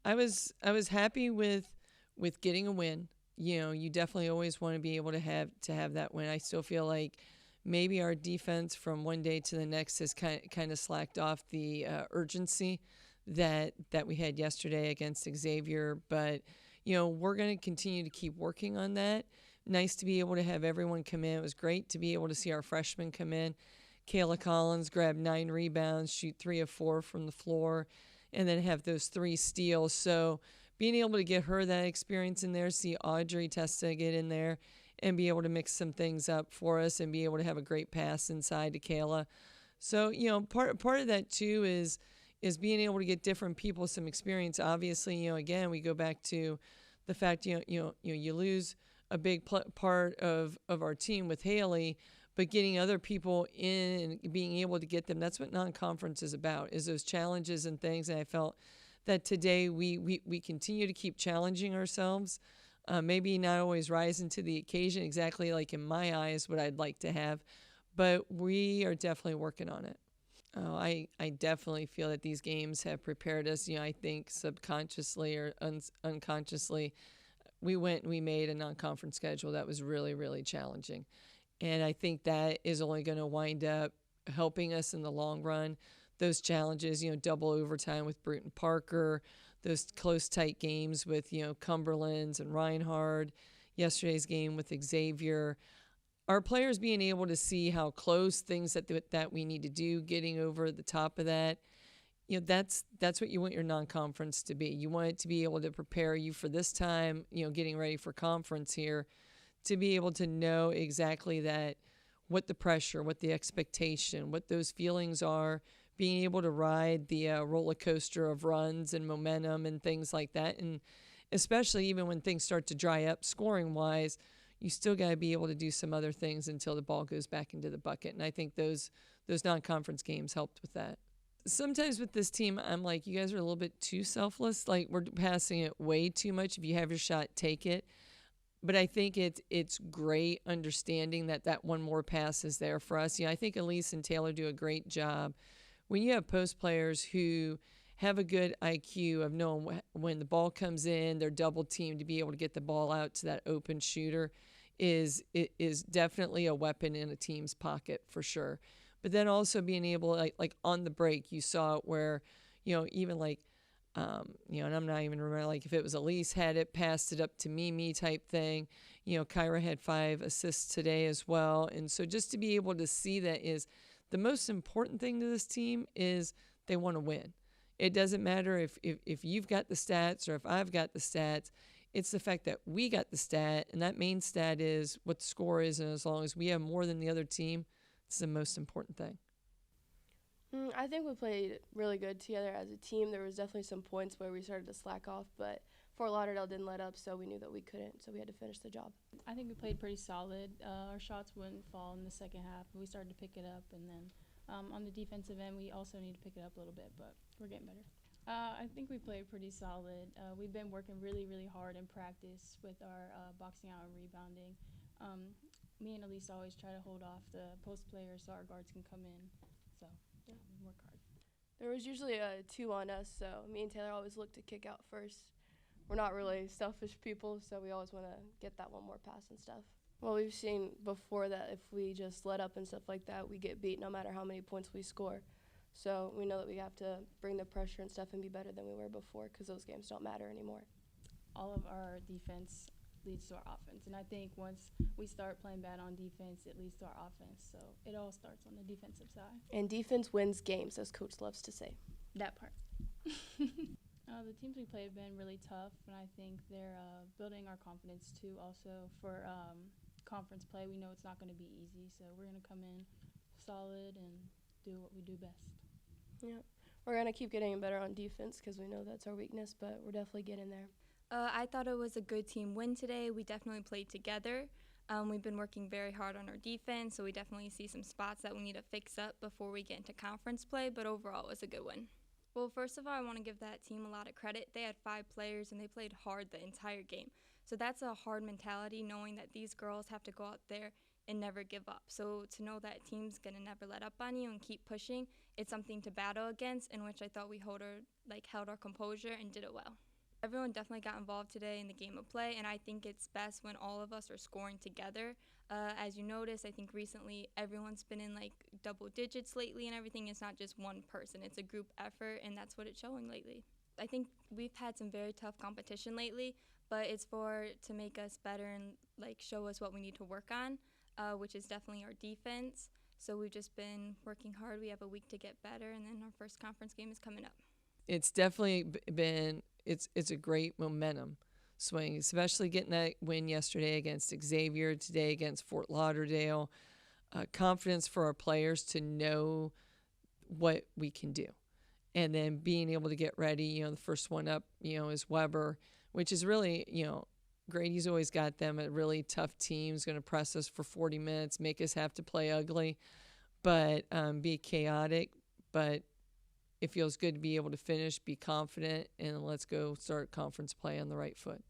I was happy with getting a win. You know, you definitely always want to be able to have that win. I still feel like maybe our defense from one day to the next has kind of slacked off the urgency that we had yesterday against Xavier. But you know, we're going to continue to keep working on that. Nice to be able to have everyone come in. It was great to be able to see our freshmen come in. Kayla Collins grabbed 9 rebounds, shoot 3 of 4 from the floor, and then have those 3 steals. So being able to get her that experience in there, see Audrey Testa get in there, and be able to mix some things up for us and be able to have a great pass inside to Kayla. So, you know, part of that too is being able to get different people some experience. Obviously, you know, again, we go back to the fact, you lose a big part of our team with Haley, but getting other people in and being able to get them, that's what non-conference is about, is those challenges and things. And I felt that today we continue to keep challenging ourselves, maybe not always rising to the occasion exactly like in my eyes what I'd like to have, but we are definitely working on it. Oh, I definitely feel that these games have prepared us. You know, I think subconsciously or unconsciously, we went and we made a non-conference schedule that was really, really challenging. And I think that is only going to wind up helping us in the long run. Those challenges, you know, double overtime with Bruton Parker, those close, tight games with, you know, Cumberlands and Reinhard, yesterday's game with Xavier. Our players being able to see how close things that we need to do, getting over the top of that, you know, that's what you want your non-conference to be. You want it to be able to prepare you for this time, you know, getting ready for conference here, to be able to know exactly that, what the pressure, what the expectation, what those feelings are, being able to ride the roller coaster of runs and momentum and things like that. And especially even when things start to dry up scoring wise, you still got to be able to do some other things until the ball goes back into the bucket. And I think those non-conference games helped with that. Sometimes with this team, I'm like, you guys are a little bit too selfless. Like, we're passing it way too much. If you have your shot, take it. But I think it's great understanding that one more pass is there for us. You know, I think Elise and Taylor do a great job. When you have post players who have a good IQ of knowing when the ball comes in, they're double teamed, to be able to get the ball out to that open shooter is definitely a weapon in a team's pocket for sure. But then also being able, like on the break, you saw it where, you know, even like, you know, and I'm not even remembering, like if it was Elise had it, passed it up to Mimi type thing. You know, Kyra had 5 assists today as well. And so just to be able to see that is the most important thing to this team is they want to win. It doesn't matter if you've got the stats or if I've got the stats. It's the fact that we got the stat, and that main stat is what the score is. And as long as we have more than the other team, it's the most important thing. I think we played really good together as a team. There was definitely some points where we started to slack off, but Fort Lauderdale didn't let up, so we knew that we couldn't, so we had to finish the job. I think we played pretty solid. Our shots wouldn't fall in the second half. We started to pick it up, and then on the defensive end, we also need to pick it up a little bit, but we're getting better. I think we played pretty solid. We've been working really, really hard in practice with our boxing out and rebounding. Me and Elise always try to hold off the post players so our guards can come in. So, yeah, we work hard. There was usually a 2 on us, so me and Taylor always look to kick out first. We're not really selfish people, so we always want to get that one more pass and stuff. Well, we've seen before that if we just let up and stuff like that, we get beat no matter how many points we score. So we know that we have to bring the pressure and stuff and be better than we were before, because those games don't matter anymore. All of our defense leads to our offense. And I think once we start playing bad on defense, it leads to our offense. So it all starts on the defensive side. And defense wins games, as Coach loves to say. That part. The teams we play have been really tough, and I think they're building our confidence too. Also for conference play, we know it's not going to be easy, so we're going to come in solid and do what we do best. Yeah, we're going to keep getting better on defense because we know that's our weakness, but we're definitely getting there. I thought it was a good team win today. We definitely played together. We've been working very hard on our defense, so we definitely see some spots that we need to fix up before we get into conference play, but overall it was a good win. Well, first of all, I want to give that team a lot of credit. They had 5 players, and they played hard the entire game. So that's a hard mentality, knowing that these girls have to go out there and never give up. So to know that team's going to never let up on you and keep pushing, it's something to battle against, in which I thought we held our composure and did it well. Everyone definitely got involved today in the game of play, and I think it's best when all of us are scoring together. As you notice, I think recently everyone's been in like double digits lately and everything. It's not just one person. It's a group effort, and that's what it's showing lately. I think we've had some very tough competition lately, but it's to make us better and like show us what we need to work on, which is definitely our defense. So we've just been working hard. We have a week to get better, and then our first conference game is coming up. It's definitely been it's a great momentum swing, especially getting that win yesterday against Xavier, today against Fort Lauderdale. Confidence for our players to know what we can do. And then being able to get ready, the first one up, is Weber, which is really, Grady's always got them a really tough team. Is going to press us for 40 minutes, make us have to play ugly, but be chaotic. But it feels good to be able to finish, be confident, and let's go start conference play on the right foot.